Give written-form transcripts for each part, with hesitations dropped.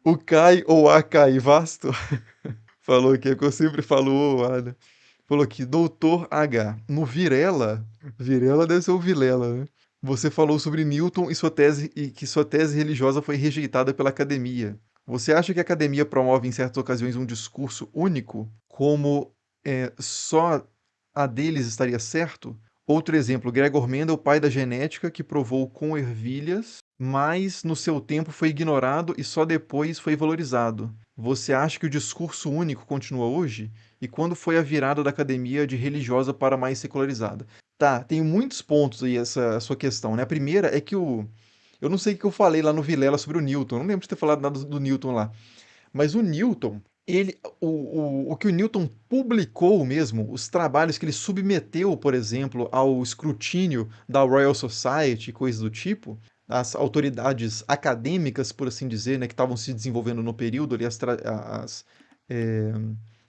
O Kai ou a Kai Vasto falou aqui, é que eu sempre falo o A, né? Falou aqui, Doutor H. No Virela, Virela deve ser o Vilela, né? Você falou sobre Newton e sua tese e que sua tese religiosa foi rejeitada pela academia. Você acha que a academia promove em certas ocasiões um discurso único, como só a deles estaria certo? Outro exemplo, Gregor Mendel, pai da genética, que provou com ervilhas, mas no seu tempo foi ignorado e só depois foi valorizado. Você acha que o discurso único continua hoje? E quando foi a virada da academia de religiosa para mais secularizada? Tá, tem muitos pontos aí essa sua questão, né? A primeira é que o. Eu não sei o que eu falei lá no Vilela sobre o Newton, eu não lembro de ter falado nada do Newton lá. Mas o Newton, o que o Newton publicou mesmo, os trabalhos que ele submeteu, por exemplo, ao escrutínio da Royal Society e coisas do tipo, as autoridades acadêmicas, por assim dizer, né, que estavam se desenvolvendo no período, ali, eh,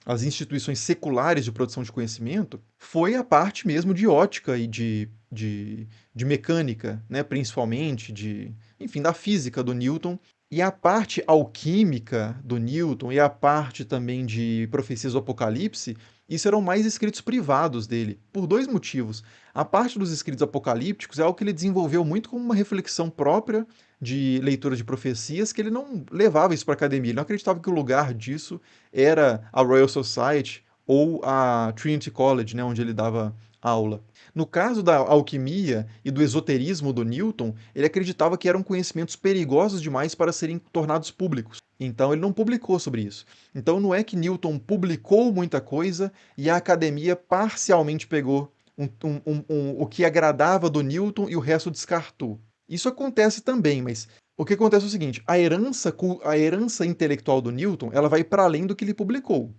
as instituições seculares de produção de conhecimento, foi a parte mesmo de ótica e de mecânica, né, principalmente, enfim, da física do Newton, e a parte alquímica do Newton e a parte também de profecias do Apocalipse, isso eram mais escritos privados dele, por dois motivos. A parte dos escritos apocalípticos é algo que ele desenvolveu muito como uma reflexão própria de leitura de profecias, que ele não levava isso para a academia, ele não acreditava que o lugar disso era a Royal Society ou a Trinity College, né, onde ele dava aula. No caso da alquimia e do esoterismo do Newton, ele acreditava que eram conhecimentos perigosos demais para serem tornados públicos. Então ele não publicou sobre isso. Então não é que Newton publicou muita coisa e a academia parcialmente pegou o que agradava do Newton e o resto descartou. Isso acontece também, mas o que acontece é o seguinte: a herança intelectual do Newton ela vai para além do que ele publicou.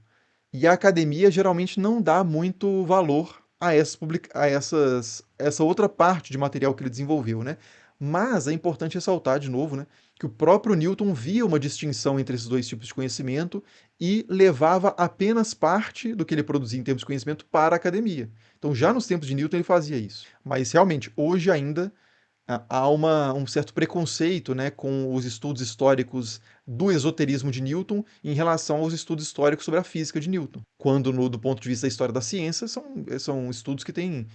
E a academia geralmente não dá muito valor essa outra parte de material que ele desenvolveu, né? Mas é importante ressaltar de novo, né, que o próprio Newton via uma distinção entre esses dois tipos de conhecimento e levava apenas parte do que ele produzia em termos de conhecimento para a academia. Então, já nos tempos de Newton, ele fazia isso. Mas realmente, hoje ainda há um certo preconceito, né, com os estudos históricos do esoterismo de Newton em relação aos estudos históricos sobre a física de Newton. Quando, do ponto de vista da história da ciência, são estudos que têm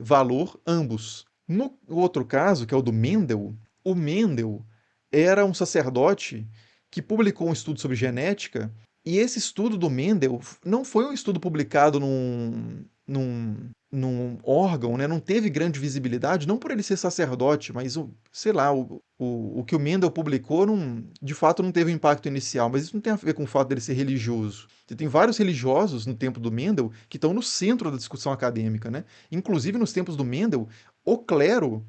valor ambos. No outro caso, que é o do Mendel, o Mendel era um sacerdote que publicou um estudo sobre genética, e esse estudo do Mendel não foi um estudo publicado num órgão, né? Não teve grande visibilidade, não por ele ser sacerdote, mas, sei lá, o que o Mendel publicou de fato não teve um impacto inicial, mas isso não tem a ver com o fato dele ser religioso. Você tem vários religiosos no tempo do Mendel que estão no centro da discussão acadêmica, né? Inclusive nos tempos do Mendel, o clero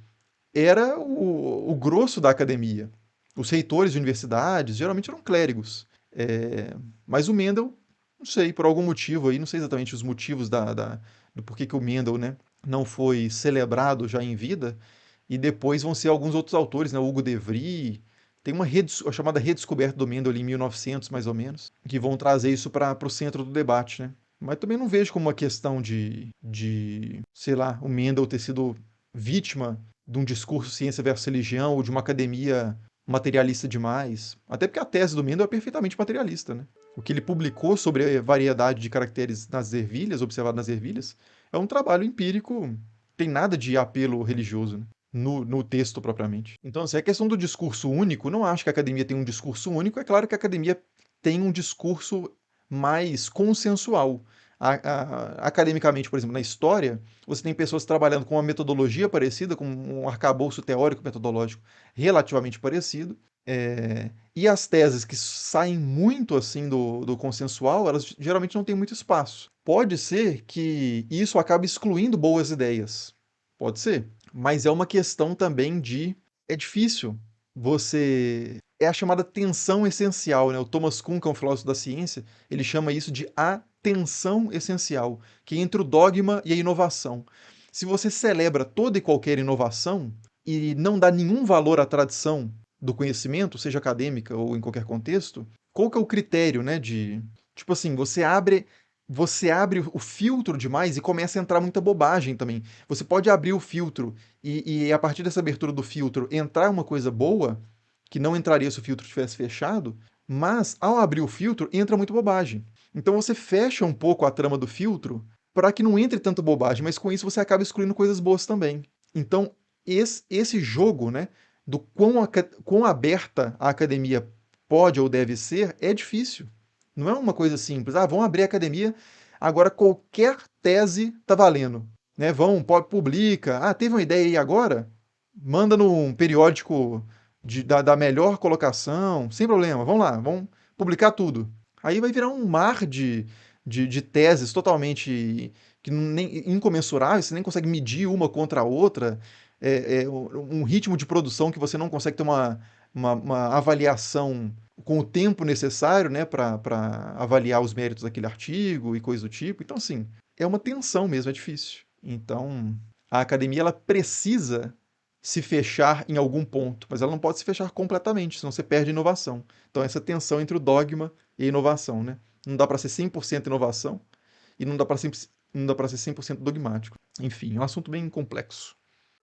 era o grosso da academia. Os reitores de universidades geralmente eram clérigos. Mas o Mendel, não sei, por algum motivo aí, não sei exatamente os motivos do porquê que o Mendel, né, não foi celebrado já em vida, e depois vão ser alguns outros autores, né, o Hugo de Vries, tem a chamada redescoberta do Mendel ali em 1900, mais ou menos, que vão trazer isso para o centro do debate, né. Mas também não vejo como uma questão sei lá, o Mendel ter sido vítima de um discurso ciência versus religião ou de uma academia materialista demais. Até porque a tese do Mendel é perfeitamente materialista, né? O que ele publicou sobre a variedade de caracteres nas ervilhas, observado nas ervilhas, é um trabalho empírico, tem nada de apelo religioso, né? No texto propriamente. Então, assim, a questão do discurso único, não acho que a academia tem um discurso único, é claro que a academia tem um discurso mais consensual. Academicamente, por exemplo, na história, você tem pessoas trabalhando com uma metodologia parecida, com um arcabouço teórico metodológico relativamente parecido, e as teses que saem muito assim do consensual, elas geralmente não têm muito espaço. Pode ser que isso acabe excluindo boas ideias. Pode ser. Mas é uma questão também de. É difícil você. É a chamada tensão essencial, né? O Thomas Kuhn, que é um filósofo da ciência, ele chama isso de a tensão essencial, que é entre o dogma e a inovação. Se você celebra toda e qualquer inovação e não dá nenhum valor à tradição do conhecimento, seja acadêmica ou em qualquer contexto, qual que é o critério, né, tipo assim, você abre o filtro demais e começa a entrar muita bobagem também. Você pode abrir o filtro e a partir dessa abertura do filtro entrar uma coisa boa que não entraria se o filtro tivesse fechado, mas ao abrir o filtro entra muita bobagem. Então você fecha um pouco a trama do filtro para que não entre tanta bobagem, mas com isso você acaba excluindo coisas boas também. Então, esse jogo, né, do quão aberta a academia pode ou deve ser, é difícil. Não é uma coisa simples. Ah, vamos abrir a academia, agora qualquer tese tá valendo. Né? Publica. Ah, teve uma ideia aí agora? Manda num periódico da melhor colocação, sem problema. Vamos lá, vamos publicar tudo. Aí vai virar um mar de teses totalmente incomensuráveis, você nem consegue medir uma contra a outra, um ritmo de produção que você não consegue ter uma avaliação com o tempo necessário, né, para avaliar os méritos daquele artigo e coisa do tipo. Então, assim, é uma tensão mesmo, é difícil. Então, a academia ela precisa se fechar em algum ponto, mas ela não pode se fechar completamente, senão você perde a inovação. Então, essa tensão entre o dogma e a inovação, né? Não dá para ser 100% inovação e não dá para ser 100% dogmático. Enfim, é um assunto bem complexo.